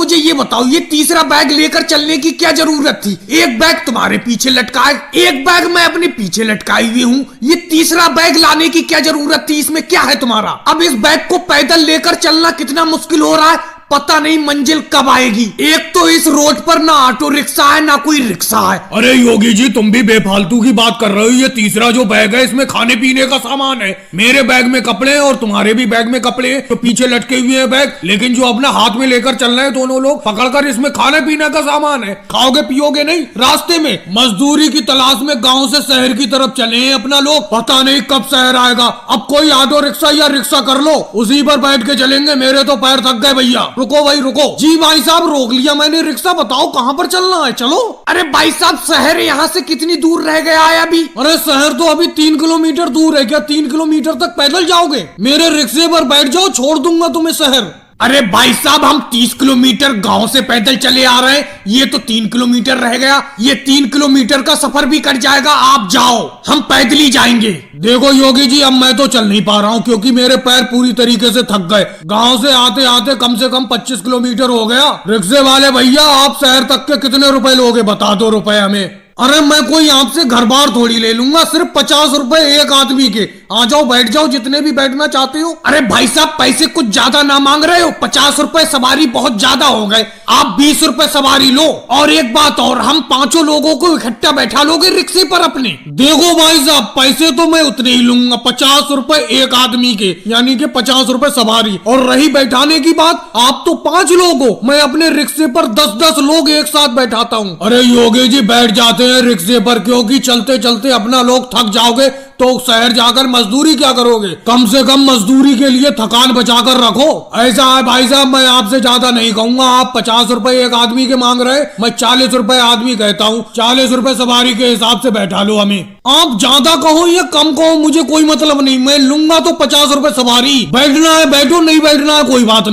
मुझे ये बताओ, ये तीसरा बैग लेकर चलने की क्या जरूरत थी? एक बैग तुम्हारे पीछे लटकाए, एक बैग मैं अपने पीछे लटकाई हुई हूँ, ये तीसरा बैग लाने की क्या जरूरत थी? इसमें क्या है तुम्हारा? अब इस बैग को पैदल लेकर चलना कितना मुश्किल हो रहा है, पता नहीं मंजिल कब आएगी। एक तो इस रोड पर ना ऑटो रिक्शा है ना कोई रिक्शा है। अरे योगी जी, तुम भी बेफालतू की बात कर रहे हो। ये तीसरा जो बैग है इसमें खाने पीने का सामान है। मेरे बैग में कपड़े हैं और तुम्हारे भी बैग में कपड़े हैं, तो पीछे लटके हुए हैं बैग। लेकिन जो अपना हाथ में लेकर चल रहे हैं दोनों लोग पकड़कर, इसमें खाने पीने का सामान है। खाओगे पियोगे नहीं। रास्ते में मजदूरी की तलाश में गाँव से शहर की तरफ चले हैं अपना लोग, पता नहीं कब शहर आएगा। अब कोई ऑटो रिक्शा या रिक्शा कर लो, उसी पर बैठ के चलेंगे। मेरे तो पैर थक गए भैया। रुको भाई रुको। जी भाई साहब, रोक लिया मैंने रिक्शा। बताओ कहाँ पर चलना है, चलो। अरे भाई साहब, शहर यहाँ से कितनी दूर रह गया है अभी? अरे शहर तो अभी 3 किलोमीटर दूर है। क्या 3 किलोमीटर तक पैदल जाओगे? मेरे रिक्शे पर बैठ जाओ, छोड़ दूंगा तुम्हें शहर। अरे भाई साहब, हम 30 किलोमीटर गांव से पैदल चले आ रहे हैं, ये तो 3 किलोमीटर रह गया। ये 3 किलोमीटर का सफर भी कट जाएगा। आप जाओ, हम पैदल ही जाएंगे। देखो योगी जी, अब मैं तो चल नहीं पा रहा हूँ क्योंकि मेरे पैर पूरी तरीके से थक गए। गांव से आते आते कम से कम 25 किलोमीटर हो गया। रिक्शे वाले भैया, आप शहर तक के कितने रुपए लोगे? बता दो रुपए हमें। अरे मैं कोई आपसे घर बार थोड़ी ले लूंगा, सिर्फ 50 रुपए एक आदमी के। आ जाओ, बैठ जाओ, जितने भी बैठना चाहते हो। अरे भाई साहब, पैसे कुछ ज्यादा ना मांग रहे हो? 50 रुपए सवारी बहुत ज्यादा हो गए। आप 20 रुपए सवारी लो। और एक बात और, हम 5 लोगों को इकट्ठा बैठा लोगे रिक्शे पर अपने? देखो भाई साहब, पैसे तो मैं उतने ही लूंगा, 50 रुपए एक आदमी के, यानी कि 50 रुपए सवारी। और रही बैठाने की बात, आप तो 5 लोग हो, मैं अपने रिक्शे पर 10-10 लोग एक साथ बैठाता हूँ। अरे योगी जी, बैठ जाते हैं रिक्शे पर, क्योंकि चलते चलते अपना लोग थक जाओगे तो शहर जाकर मजदूरी क्या करोगे? कम से कम मजदूरी के लिए थकान बचाकर रखो। ऐसा है भाई साहब, मैं आपसे ज्यादा नहीं कहूंगा। आप 50 रुपए एक आदमी के मांग रहे, मैं 40 रुपए आदमी कहता हूँ। 40 रुपए सवारी के हिसाब से बैठा लो हमें। आप ज्यादा कहो या कम कहो, मुझे कोई मतलब नहीं, मैं लूंगा तो 50 रुपए सवारी। बैठना है बैठो, नहीं बैठना है कोई बात नहीं।